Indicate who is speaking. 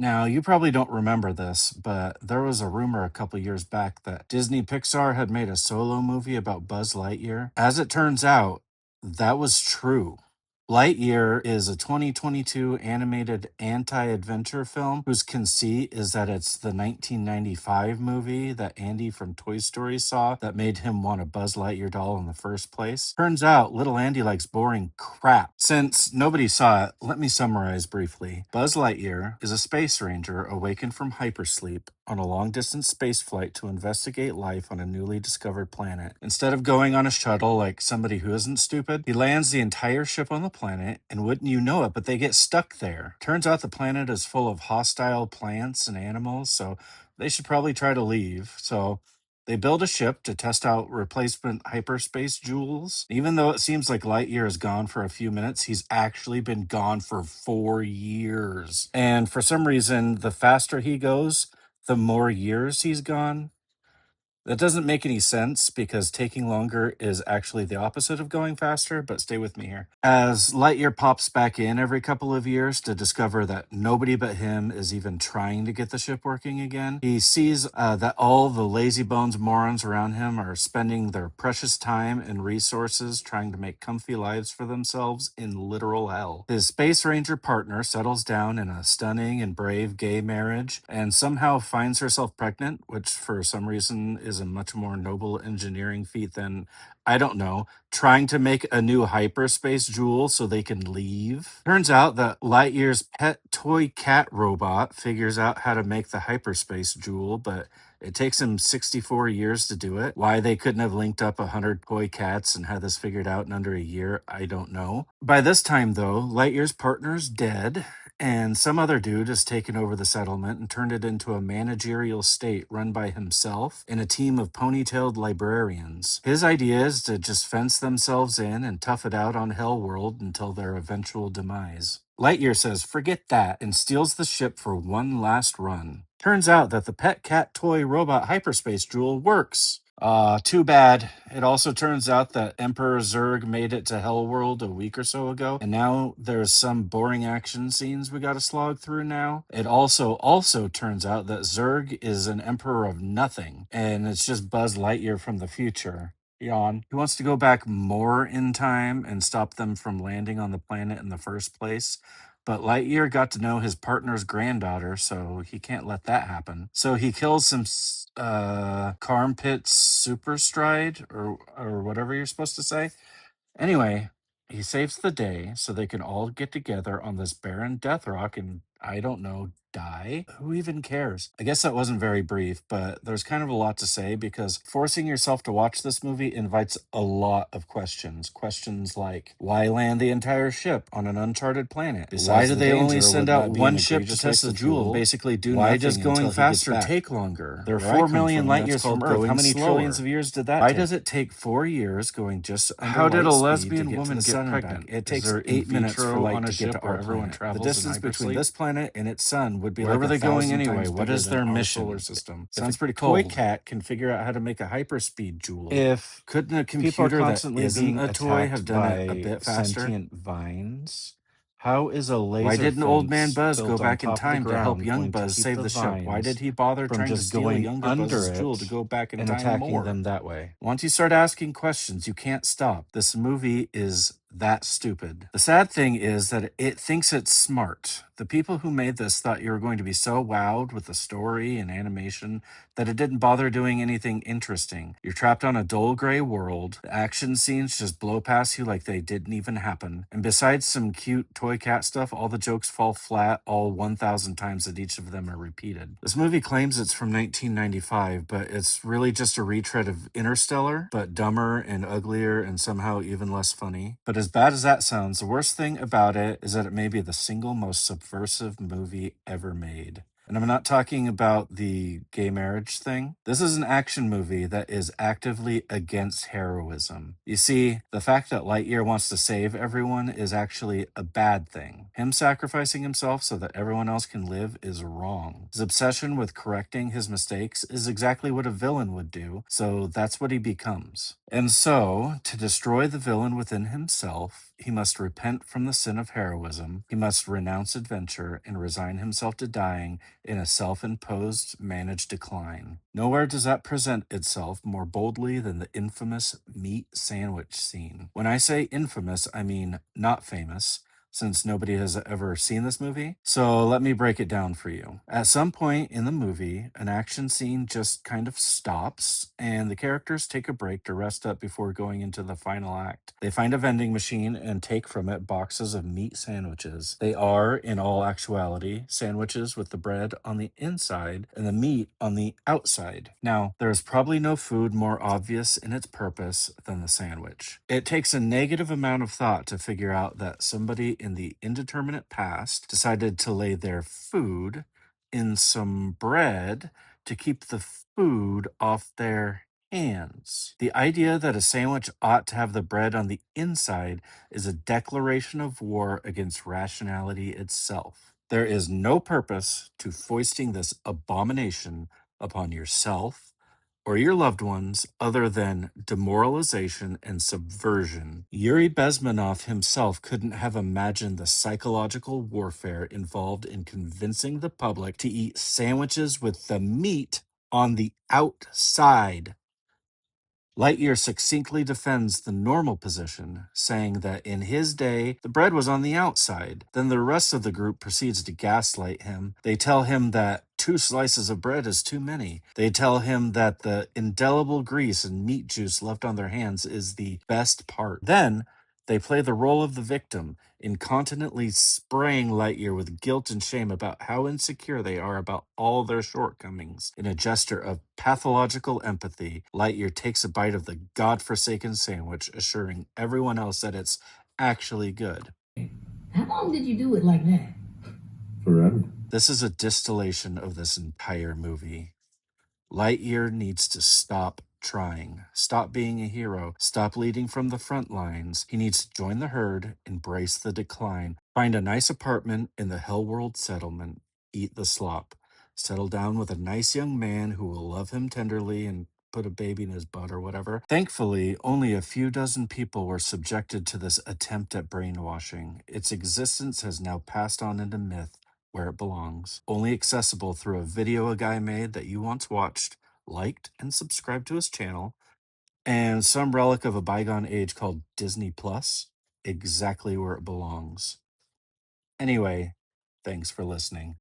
Speaker 1: Now, you probably don't remember this, but there was a rumor a couple years back that Disney Pixar had made a solo movie about Buzz Lightyear. As it turns out, that was true. Lightyear is a 2022 animated anti adventure film whose conceit is that it's the 1995 movie that Andy from Toy Story saw that made him want a Buzz Lightyear doll in the first place. Turns out, little Andy likes boring crap. Since nobody saw it, let me summarize briefly. Buzz Lightyear is a space ranger awakened from hypersleep on a long distance space flight to investigate life on a newly discovered planet. Instead of going on a shuttle like somebody who isn't stupid, he lands the entire ship on the planet, and wouldn't you know it, but they get stuck there. Turns out the planet is full of hostile plants and animals, so they should probably try to leave. So they build a ship to test out replacement hyperspace jewels. Even though it seems like Lightyear is gone for a few minutes, he's actually been gone for 4 years. And for some reason, the faster he goes, the more years he's gone. That doesn't make any sense because taking longer is actually the opposite of going faster, but stay with me here. As Lightyear pops back in every couple of years to discover that nobody but him is even trying to get the ship working again, he sees that all the lazy bones morons around him are spending their precious time and resources trying to make comfy lives for themselves in literal hell. His Space Ranger partner settles down in a stunning and brave gay marriage and somehow finds herself pregnant, which for some reason is a much more noble engineering feat than, I don't know, trying to make a new hyperspace jewel so they can leave. Turns out that Lightyear's pet toy cat robot figures out how to make the hyperspace jewel, but it takes him 64 years to do it. Why they couldn't have linked up 100 toy cats and had this figured out in under a year, I don't know. By this time, though, Lightyear's partner's dead, and some other dude has taken over the settlement and turned it into a managerial state run by himself and a team of ponytailed librarians. His idea is to just fence themselves in and tough it out on Hell World until their eventual demise. Lightyear says, "Forget that," and steals the ship for one last run. Turns out that the pet cat toy robot hyperspace jewel works. Too bad. It also turns out that Emperor Zurg made it to Hellworld a week or so ago, and now there's some boring action scenes we gotta slog through now. It also turns out that Zurg is an emperor of nothing, and it's just Buzz Lightyear from the future. Yawn. He wants to go back more in time and stop them from landing on the planet in the first place. But Lightyear got to know his partner's granddaughter, so he can't let that happen. So he kills some Carmpit Superstride or whatever you're supposed to say. Anyway, he saves the day so they can all get together on this barren death rock and, I don't know, die? Who even cares? I guess that wasn't very brief, but there's kind of a lot to say because forcing yourself to watch this movie invites a lot of questions. Questions like, why land the entire ship on an uncharted planet? Why do they only send out one ship to test the jewel? Basically do
Speaker 2: Why
Speaker 1: nothing
Speaker 2: does
Speaker 1: until
Speaker 2: going
Speaker 1: he
Speaker 2: faster
Speaker 1: gets back?
Speaker 2: take longer?
Speaker 1: There are
Speaker 2: Where I
Speaker 1: 4
Speaker 2: come
Speaker 1: million
Speaker 2: from,
Speaker 1: light
Speaker 2: that's
Speaker 1: years from
Speaker 2: called
Speaker 1: Earth. How
Speaker 2: going
Speaker 1: many trillions
Speaker 2: slower.
Speaker 1: of years did that
Speaker 2: Why
Speaker 1: take?
Speaker 2: does it take 4 years going just under
Speaker 1: How did a
Speaker 2: light speed to
Speaker 1: lesbian
Speaker 2: get to
Speaker 1: woman
Speaker 2: the
Speaker 1: get
Speaker 2: sun and
Speaker 1: pregnant?
Speaker 2: back?
Speaker 1: It
Speaker 2: Is
Speaker 1: takes
Speaker 2: there
Speaker 1: 8 minutes for
Speaker 2: vitro
Speaker 1: light
Speaker 2: on a
Speaker 1: to get to
Speaker 2: ship where
Speaker 1: our
Speaker 2: everyone
Speaker 1: planet. The
Speaker 2: travels in
Speaker 1: distance between
Speaker 2: hypersleep?
Speaker 1: this planet and its sun would be
Speaker 2: Where
Speaker 1: like
Speaker 2: were they going
Speaker 1: 1,000
Speaker 2: anyway?
Speaker 1: times
Speaker 2: What
Speaker 1: bigger
Speaker 2: is
Speaker 1: than
Speaker 2: their
Speaker 1: our
Speaker 2: mission?
Speaker 1: solar system.
Speaker 2: Sounds
Speaker 1: If a
Speaker 2: pretty
Speaker 1: toy
Speaker 2: cool.
Speaker 1: cat can figure out how to make a hyperspeed jewel,
Speaker 2: If
Speaker 1: couldn't a
Speaker 2: people are
Speaker 1: computer that
Speaker 2: constantly
Speaker 1: isn't
Speaker 2: being
Speaker 1: a toy have
Speaker 2: attacked
Speaker 1: done it a
Speaker 2: by
Speaker 1: bit faster?
Speaker 2: sentient vines, how is a
Speaker 1: Why
Speaker 2: laser
Speaker 1: didn't old man
Speaker 2: fence
Speaker 1: Buzz go
Speaker 2: built on
Speaker 1: back in
Speaker 2: top of the
Speaker 1: time to help
Speaker 2: ground
Speaker 1: young
Speaker 2: going to
Speaker 1: Buzz
Speaker 2: keep
Speaker 1: save
Speaker 2: the
Speaker 1: the ship? Why did
Speaker 2: vines
Speaker 1: he bother
Speaker 2: from
Speaker 1: trying to
Speaker 2: just
Speaker 1: steal
Speaker 2: going
Speaker 1: younger
Speaker 2: under
Speaker 1: Buzz's jewel to
Speaker 2: it
Speaker 1: go back in
Speaker 2: and
Speaker 1: time
Speaker 2: attacking
Speaker 1: more?
Speaker 2: them that way?
Speaker 1: Once you start asking questions, you can't stop. This movie is that stupid. The sad thing is that it thinks it's smart. The people who made this thought you were going to be so wowed with the story and animation that it didn't bother doing anything interesting. You're trapped on a dull gray world. The action scenes just blow past you like they didn't even happen. And besides some cute toy cat stuff, all the jokes fall flat all 1,000 times that each of them are repeated. This movie claims it's from 1995, but it's really just a retread of Interstellar, but dumber and uglier and somehow even less funny. But as bad as that sounds, the worst thing about it is that it may be the single most subversive movie ever made. And I'm not talking about the gay marriage thing. This is an action movie that is actively against heroism. You see, the fact that Lightyear wants to save everyone is actually a bad thing. Him sacrificing himself so that everyone else can live is wrong. His obsession with correcting his mistakes is exactly what a villain would do, so that's what he becomes. And so, to destroy the villain within himself, he must repent from the sin of heroism. He must renounce adventure and resign himself to dying in a self imposed, managed decline. Nowhere does that present itself more boldly than the infamous meat sandwich scene. When I say infamous, I mean not famous, since nobody has ever seen this movie. So let me break it down for you. At some point in the movie, an action scene just kind of stops, and the characters take a break to rest up before going into the final act. They find a vending machine and take from it boxes of meat sandwiches. They are, in all actuality, sandwiches with the bread on the inside and the meat on the outside. Now, there is probably no food more obvious in its purpose than the sandwich. It takes a negative amount of thought to figure out that somebody in the indeterminate past decided to lay their food in some bread to keep the food off their hands. The idea that a sandwich ought to have the bread on the inside is a declaration of war against rationality itself. There is no purpose to foisting this abomination upon yourself or your loved ones other than demoralization and subversion. Yuri Bezmenov himself couldn't have imagined the psychological warfare involved in convincing the public to eat sandwiches with the meat on the outside. Lightyear succinctly defends the normal position, saying that in his day, the bread was on the outside. Then the rest of the group proceeds to gaslight him. They tell him that 2 slices of bread is too many. They tell him that the indelible grease and meat juice left on their hands is the best part. Then they play the role of the victim, incontinently spraying Lightyear with guilt and shame about how insecure they are about all their shortcomings. In a gesture of pathological empathy, Lightyear takes a bite of the godforsaken sandwich, assuring everyone else that it's actually good.
Speaker 3: How long did you do it like that?
Speaker 4: Forever.
Speaker 1: This is a distillation of this entire movie. Lightyear needs to stop trying, stop being a hero, stop leading from the front lines. He needs to join the herd, embrace the decline, find a nice apartment in the Hellworld settlement, eat the slop, settle down with a nice young man who will love him tenderly and put a baby in his butt or whatever. Thankfully, only a few dozen people were subjected to this attempt at brainwashing. Its existence has now passed on into myth, where it belongs, only accessible through a video a guy made that you once watched, liked, and subscribed to his channel, and some relic of a bygone age called Disney Plus, exactly where it belongs. Anyway, thanks for listening.